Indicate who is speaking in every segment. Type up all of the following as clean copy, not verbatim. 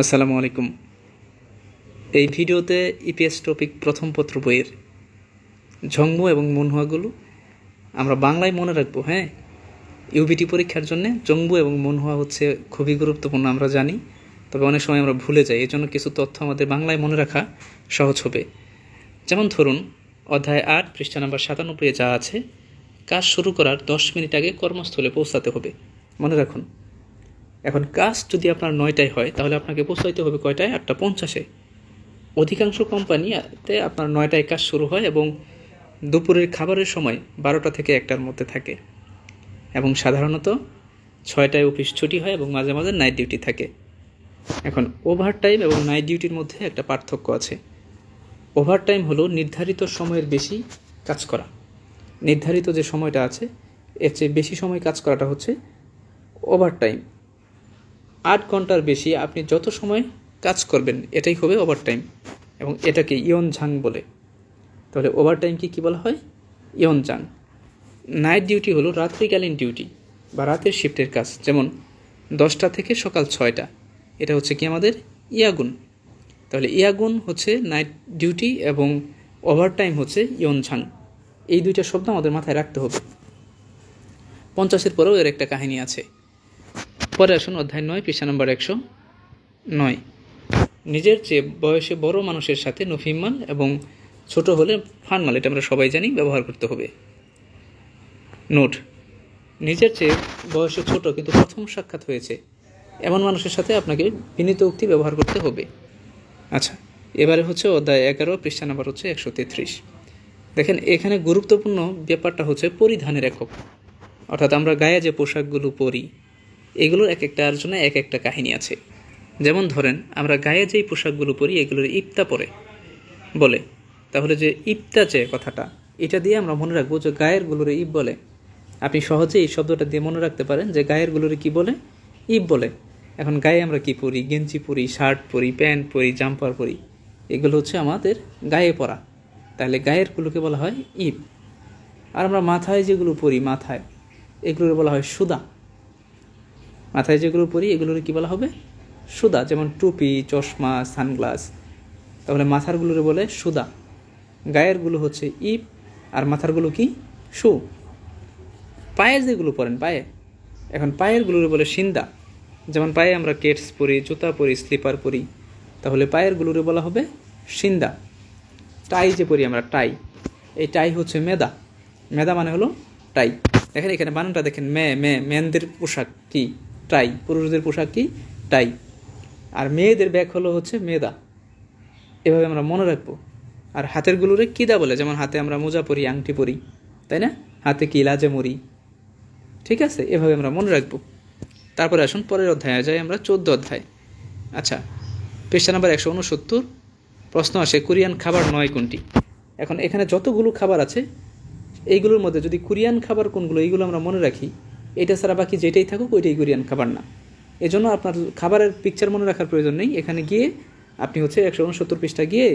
Speaker 1: আসসালামু আলাইকুম। এই ভিডিওতে ইপিএস টপিক প্রথম পত্র বইয়ের ঝংমু এবং মনহুয়াগুলো আমরা বাংলায় মনে রাখবো। ইউবিটি পরীক্ষার জন্য জংবু এবং মনহুয়া হচ্ছে খুবই গুরুত্বপূর্ণ, আমরা জানি, তবে অনেক সময় আমরা ভুলে যাই। এজন্য কিছু তথ্য আমাদের বাংলায় মনে রাখা সহজ হবে। যেমন ধরুন, অধ্যায় 8 পৃষ্ঠা নাম্বার 97 যা আছে, কাজ শুরু করার 10 মিনিট আগে কর্মস্থলে পৌঁছাতে হবে। মনে রাখুন, এখন কাজ যদি আপনার 9টায় হয় তাহলে আপনাকে পৌঁছাইতে হবে কয়টায়? 8:50-এ। অধিকাংশ কোম্পানিতে আপনার 9টায় কাজ শুরু হয় এবং দুপুরের খাবারের সময় 12টা থেকে 1টার মধ্যে থাকে, এবং সাধারণত 6টায় অফিস ছুটি হয় এবং মাঝে মাঝে নাইট ডিউটি থাকে। এখন ওভারটাইম এবং নাইট ডিউটির মধ্যে একটা পার্থক্য আছে। ওভারটাইম হলো নির্ধারিত সময়ের বেশি কাজ করা। নির্ধারিত যে সময়টা আছে এর চেয়ে বেশি সময় কাজ করাটা হচ্ছে ওভারটাইম। 8 ঘন্টার বেশি আপনি যত সময় কাজ করবেন এটাই হবে ওভারটাইম, এবং এটাকে ইয়নঝাং বলে। তাহলে ওভারটাইমকে কী বলা হয়? ইয়নঝাং। নাইট ডিউটি হলো রাত্রিকালীন ডিউটি বা রাতের শিফটের কাজ, যেমন 10টা থেকে সকাল 6টা, এটা হচ্ছে কি আমাদের ইয়াগুন। তাহলে ইয়াগুন হচ্ছে নাইট ডিউটি এবং ওভারটাইম হচ্ছে ইয়নঝাং। এই দুইটা শব্দ আমাদের মাথায় রাখতে হবে। 50-এর পরেও এর একটা কাহিনী আছে। পরে আসুন অধ্যায় 9 পৃষ্ঠা নম্বর 109। নিজের চেয়ে বয়সে বড় মানুষের সাথে নফিমাল এবং ছোট হলে ফানমাল, এটা আমরা সবাই জানি, ব্যবহার করতে হবে। নোট: নিজের চেয়ে বয়সে ছোট কিন্তু প্রথম সাক্ষাৎ হয়েছে এমন মানুষের সাথে আপনাকে বিনীত উক্তি ব্যবহার করতে হবে। আচ্ছা, এবারে হচ্ছে অধ্যায় 11 পৃষ্ঠা নাম্বার হচ্ছে 133। দেখেন, এখানে গুরুত্বপূর্ণ ব্যাপারটা হচ্ছে পরিধানের একক, অর্থাৎ আমরা গায়ে যে পোশাকগুলো পরি এগুলোর এক একটার জন্য এক একটা কাহিনী আছে। যেমন ধরেন, আমরা গায়ে যেই পোশাকগুলো পরি এগুলোর ইপ্তা পরে বলে। তাহলে যে ইপ্তা যে কথাটা, এটা দিয়ে আমরা মনে রাখবো যে গায়েরগুলোরে ইপ বলে। আপনি সহজে এই শব্দটা দিয়ে মনে রাখতে পারেন যে গায়েরগুলোরে কি বলে? ইপ বলে। এখন গায়ে আমরা কি পরি? গেঞ্জি পরি, শার্ট পরি, প্যান্ট পরি, জাম্পার পরি, এগুলো হচ্ছে আমাদের গায়ে পরা। তাহলে গায়েরগুলোকে বলা হয় ইপ। আর আমরা মাথায় যেগুলো পরি, মাথায়, এগুলোর বলা হয় সুদা। মাথায় যেগুলো পরি এগুলোর কি বলা হবে? সুদা। যেমন টুপি, চশমা, সানগ্লাস। তাহলে মাথারগুলোরে বলে সুদা, গায়েরগুলো হচ্ছে ইপ, আর মাথারগুলো কি? শু। পায়ের যেগুলো পরেন পায়ে, এখন পায়েরগুলোরে বলে সিন্দা। যেমন পায়ে আমরা কেটস পরি, জুতা পরি, স্লিপার পরি, তাহলে পায়েরগুলোরে বলা হবে সিন্দা। টাই যে পরি আমরা, টাই, এই টাই হচ্ছে মেদা। মেদা মানে হলো টাই। দেখেন এখানে বানানটা দেখেন, মেনদের পোশাক কি? টাই। পুরুষদের পোশাক কি? টাই। আর মেয়েদের ব্যাগ হলো হচ্ছে মেদা। এভাবে আমরা মনে রাখবো। আর হাতেরগুলোরে কিদা বলে, যেমন হাতে আমরা মোজা পরি, আংটি পরি, তাই না? হাতে কি? লাজে মরি। ঠিক আছে, এভাবে আমরা মনে রাখবো। তারপরে আসুন পরের অধ্যায়ে যাই, আমরা 14 অধ্যায়। আচ্ছা, পৃষ্ঠা নাম্বার 169। প্রশ্ন আসে, কোরিয়ান খাবার নয় কোনটি? এখন এখানে যতগুলো খাবার আছে এইগুলোর মধ্যে যদি কোরিয়ান খাবার কোনগুলো এইগুলো আমরা মনে রাখি, এটা ছাড়া বাকি যেটাই থাকুক ওইটাই কোরিয়ান খাবার না। এজন্য আপনার খাবারের পিকচার মনে রাখার প্রয়োজন নেই। এখানে গিয়ে আপনি হচ্ছে 169 পৃষ্ঠা গিয়ে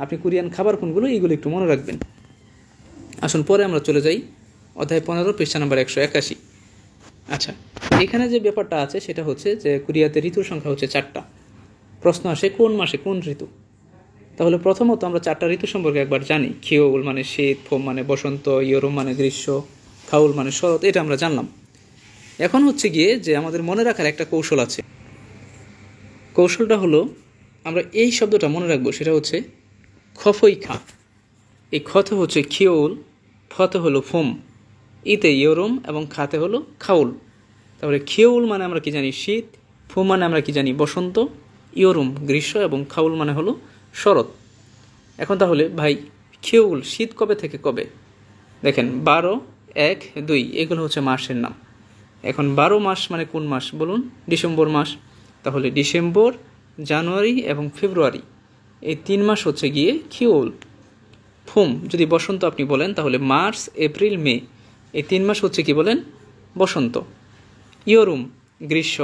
Speaker 1: আপনি কোরিয়ান খাবার কোনগুলো এইগুলো একটু মনে রাখবেন। আসুন পরে আমরা চলে যাই অধ্যায় 15 পৃষ্ঠা নাম্বার 181। আচ্ছা, এখানে যে ব্যাপারটা আছে সেটা হচ্ছে যে কোরিয়াতে ঋতুর সংখ্যা হচ্ছে 4টা। প্রশ্ন আসে কোন মাসে কোন ঋতু? তাহলে প্রথমত আমরা 4টা ঋতু সম্পর্কে একবার জানি। খিওল মানে শীত, ফোম মানে বসন্ত, ইয়োরম মানে গ্রীষ্ম, খাউল মানে শরৎ, এটা আমরা জানলাম। এখন হচ্ছে গিয়ে যে আমাদের মনে রাখার একটা কৌশল আছে। কৌশলটা হলো আমরা এই শব্দটা মনে রাখবো, সেটা হচ্ছে খফই খা। এই খতে হচ্ছে খিওল, ফতে হলো ফোম, ইতে ইয়োরম এবং খাতে হলো খাউল। তাহলে খিওল মানে আমরা কি জানি? শীত। ফোম মানে আমরা কি জানি? বসন্ত। ইয়োরম গ্রীষ্ম এবং খাউল মানে হলো শরৎ। এখন তাহলে ভাই, খিওল শীত কবে থেকে কবে? দেখেন 12, 1, 2 এগুলো হচ্ছে মাসের নাম। এখন 12 মাস মানে কোন মাস বলুন? ডিসেম্বর মাস। তাহলে ডিসেম্বর, জানুয়ারি এবং ফেব্রুয়ারি, এই 3 মাস হচ্ছে গিয়ে খিওল। ফোম যদি বসন্ত আপনি বলেন তাহলে মার্চ, এপ্রিল, মে, এই 3 মাস হচ্ছে কি বলেন? বসন্ত। ইয়োরুম গ্রীষ্ম,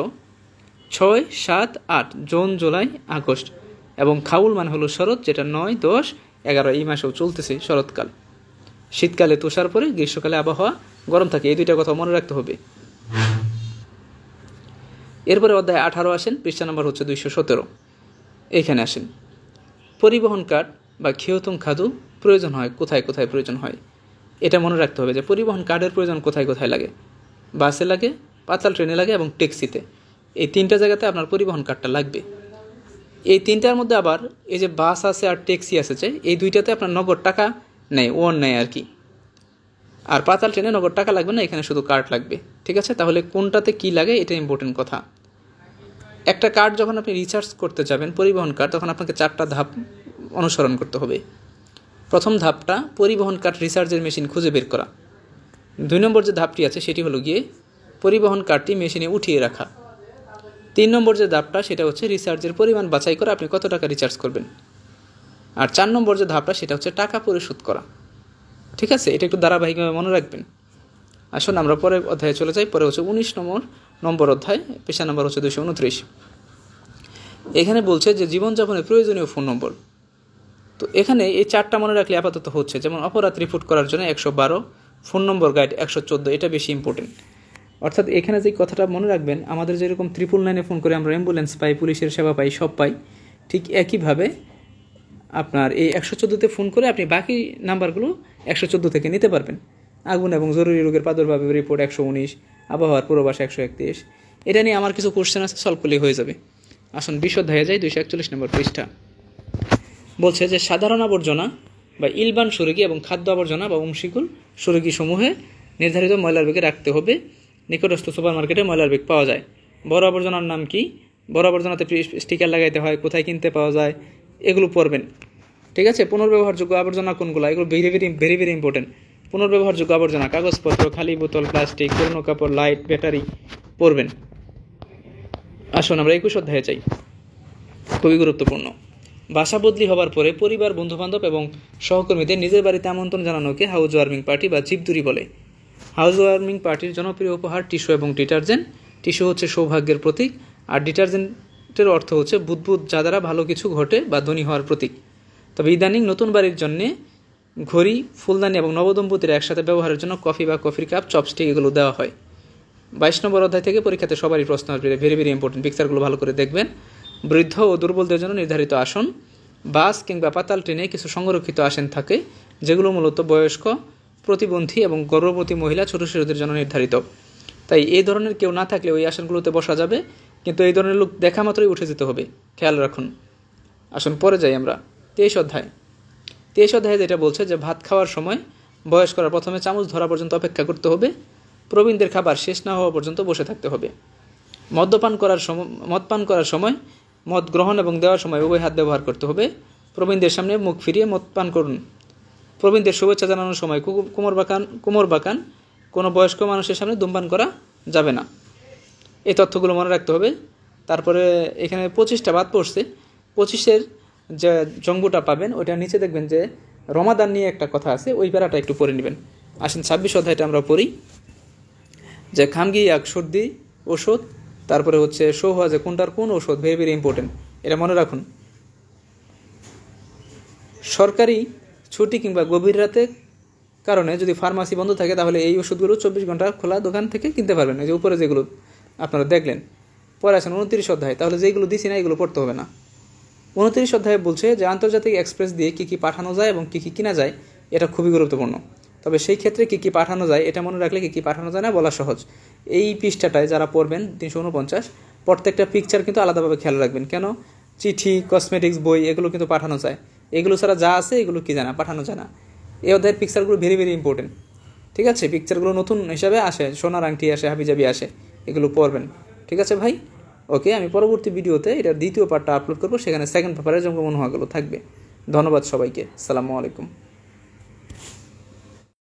Speaker 1: 6, 7, 8 জুন, জুলাই, আগস্ট, এবং খাউল মানে হলো শরৎ, যেটা 9, 10, 11 এই মাসেও চলতেছে শরৎকাল। শীতকালে তুষার পরে, গ্রীষ্মকালে আবহাওয়া গরম থাকে। এই দুইটা কথা মনে রাখতে হবে। এরপরে অধ্যায় 18 আসেন, পৃষ্ঠা নাম্বার হচ্ছে 217। এইখানে আসেন, পরিবহন কার্ড বা ক্ষেয়তুম খাদু প্রয়োজন হয় কোথায় কোথায় প্রয়োজন হয়, এটা মনে রাখতে হবে যে পরিবহন কার্ডের প্রয়োজন কোথায় কোথায় লাগে। বাসে লাগে, পাতাল ট্রেনে লাগে এবং ট্যাক্সিতে। এই 3টা জায়গাতে আপনার পরিবহন কার্ডটা লাগবে। এই 3টার মধ্যে আবার এই যে বাস আছে আর ট্যাক্সি আছে, যে এই 2টাতে আপনার নগদ টাকা নেয়, নেয় আর কি। আর পাতাল ট্রেনে নগদ টাকা লাগবে না, এখানে শুধু কার্ড লাগবে। ঠিক আছে, তাহলে কোনটাতে কি লাগে এটা ইম্পর্টেন্ট কথা। একটা কার্ড যখন আপনি রিচার্জ করতে যাবেন, পরিবহন কার্ড, তখন আপনাকে 4টা ধাপ অনুসরণ করতে হবে। প্রথম ধাপটা পরিবহন কার্ড রিচার্জের মেশিন খুঁজে বের করা। 2 নম্বর যে ধাপটি আছে সেটি হলো গিয়ে পরিবহন কার্ডটি মেশিনে উঠিয়ে রাখা। 3 নম্বর যে ধাপটা সেটা হচ্ছে রিচার্জের পরিমাণ বাছাই করা, আপনি কত টাকা রিচার্জ করবেন। আর 4 নম্বর যে ধাপটা সেটা হচ্ছে টাকা পরিশোধ করা। ঠিক আছে, এটা একটু ধারাবাহিকভাবে মনে রাখবেন। আসুন আমরা পরের অধ্যায়ে চলে যাই। পরে হচ্ছে 19 নম্বর অধ্যায়, পৃষ্ঠা নম্বর হচ্ছে 229। এখানে বলছে যে জীবনযাপনের প্রয়োজনীয় ফোন নম্বর। তো এখানে এই 4টা মনে রাখলে আপাতত হচ্ছে, যেমন অপরাধ রিপোর্ট করার জন্য 112, ফোন নম্বর গাইড 114, এটা বেশি ইম্পর্টেন্ট। অর্থাৎ এখানে যে কথাটা মনে রাখবেন, আমাদের যেরকম 999-এ ফোন করে আমরা অ্যাম্বুলেন্স পাই, পুলিশের সেবা পাই, সব পাই, ঠিক একইভাবে আপনার এই 114-তে ফোন করে আপনি বাকি নাম্বারগুলো 114 থেকে নিতে পারবেন। আগুন এবং জরুরি রোগের প্রাদুর্ভাবের রিপোর্ট 119, আবহাওয়ার পূর্বাভাস 131। এটা নিয়ে আমার কিছু কোশ্চেন আছে, সলভ করলে হয়ে যাবে। আসুন বিশদ হয়ে যায় 241 নম্বর পৃষ্ঠা। বলছে যে সাধারণ আবর্জনা বা ইলবান সুরগি এবং খাদ্য আবর্জনা বা অংশীকুল সুরগি সমূহে নির্ধারিত ময়লার ব্যাগে রাখতে হবে। নিকটস্থ সুপার মার্কেটে ময়লার ব্যাগ পাওয়া যায়। বড় আবর্জনার নাম কি, বড় আবর্জনাতে স্টিকার লাগাইতে হয়, কোথায় কিনতে পাওয়া যায়, এগুলো পড়বেন। ঠিক আছে, পুনর্ব্যবহারযোগ্য আবর্জনা কোনগুলো, এগুলো ভেরি ভেরি ইম্পর্টেন্ট। পুনর্ব্যবহারযোগ্য আবর্জনা কাগজপত্র, খালি বোতল, প্লাস্টিক, পুরনো কাপড়, লাইট, ব্যাটারি পড়বেন। আসুন আমরা 21 অধ্যায়ে যাই, খুবই গুরুত্বপূর্ণ। বাসা বদলি হবার পরে পরিবার, বন্ধুবান্ধব এবং সহকর্মীদের নিজের বাড়িতে আমন্ত্রণ জানানোকে হাউস ওয়ার্মিং পার্টি বা জীবদুরি বলে। হাউস ওয়ার্মিং পার্টির জনপ্রিয় উপহার টিস্যু এবং ডিটারজেন্ট। টিস্যু হচ্ছে সৌভাগ্যের প্রতীক, আর ডিটারজেন্টের অর্থ হচ্ছে বুদবুদ, যা দ্বারা ভালো কিছু ঘটে বা ধনী হওয়ার প্রতীক। তবে ইদানিং নতুন বাড়ির জন্য ঘড়ি, ফুলদানি এবং নবদম্পতির একসাথে ব্যবহারের জন্য কফি বা কফির কাপ, চপস্টিক এগুলো দেওয়া হয়। 22 নম্বর অধ্যায় থেকে পরীক্ষাতে সবারই প্রশ্ন আসবে, ভেরি ভেরি ইম্পর্টেন্ট। পিকচারগুলো ভালো করে দেখবেন। বৃদ্ধ ও দুর্বলদের জন্য নির্ধারিত আসন। বাস কিংবা পাতাল ট্রেনে কিছু সংরক্ষিত আসন থাকে, যেগুলো মূলত বয়স্ক, প্রতিবন্ধী এবং গর্ভবতী মহিলা, ছোট শিশুদের জন্য নির্ধারিত। তাই এই ধরনের কেউ না থাকলে ওই আসনগুলোতে বসা যাবে, কিন্তু এই ধরনের লোক দেখা মাত্রই উঠে যেতে হবে, খেয়াল রাখুন। আসুন পরে যাই আমরা 23 অধ্যায়। 23 অধ্যায়ে যেটা বলছে যে ভাত খাওয়ার সময় বয়স্করা প্রথমে চামচ ধরা পর্যন্ত অপেক্ষা করতে হবে। প্রবীণদের খাবার শেষ না হওয়া পর্যন্ত বসে থাকতে হবে। মদ পান করার সময় মদ গ্রহণ এবং দেওয়ার সময় উভয় হাত ব্যবহার করতে হবে। প্রবীণদের সামনে মুখ ফিরিয়ে মদ পান করুন। প্রবীণদের শুভেচ্ছা জানানোর সময় কোমর বাঁকান কোনো বয়স্ক মানুষের সামনে ধূমপান করা যাবে না। এই তথ্যগুলো মনে রাখতে হবে। তারপরে এখানে 25টা বাদ পড়ছে। 25-এর যে জঙ্গুটা পাবেন ওইটা নিচে দেখবেন যে রমাদান নিয়ে একটা কথা আছে, ওই প্যারাটা একটু পড়ে নেবেন। আসেন 26 অধ্যায়টা আমরা পড়ি। যে খামগি এক সর্দি ওষুধ, তারপরে হচ্ছে সোহা, যে কোনটার কোন ওষুধ, ভেরি ভেরি ইম্পর্টেন্ট, এটা মনে রাখুন। সরকারি ছুটি কিংবা গভীর রাতে কারণে যদি ফার্মাসি বন্ধ থাকে, তাহলে এই ওষুধগুলো 24 ঘন্টা খোলা দোকান থেকে কিনতে পারবেন। এই যে উপরে যেগুলো আপনারা দেখলেন। পরে আছেন 29 অধ্যায়, তাহলে যেগুলো দিছি না এগুলো পড়তে হবে না। 29 অধ্যায়ে বলছে যে আন্তর্জাতিক এক্সপ্রেস দিয়ে কী কী পাঠানো যায় এবং কী কী কিনা যায়, এটা খুবই গুরুত্বপূর্ণ। তবে সেই ক্ষেত্রে কী কী পাঠানো যায় এটা মনে রাখলে কী কী পাঠানো যায় না বলা সহজ। এই পৃষ্ঠাটায় যারা পড়বেন 349, প্রত্যেকটা পিকচার কিন্তু আলাদাভাবে খেয়াল রাখবেন। কেন, চিঠি, কসমেটিক্স, বই এগুলো কিন্তু পাঠানো যায়। এগুলো ছাড়া যা আছে এগুলো কি জানা, পাঠানো যায় না। এই অধ্যায়ের পিকচারগুলো ভেরি ভেরি ইম্পর্টেন্ট। ঠিক আছে, পিকচারগুলো নতুন হিসাবে আসে, সোনার আংটি আসে, হাবিজাবি আসে, এগুলো পড়বেন। ঠিক আছে ভাই, ওকে। আমি পরবর্তী ভিডিওতে এটার দ্বিতীয় পার্টটা আপলোড করবো, সেখানে সেকেন্ড পেপারের জঙ্গমন হওয়াগুলো থাকবে। ধন্যবাদ সবাইকে, আসসালামু আলাইকুম।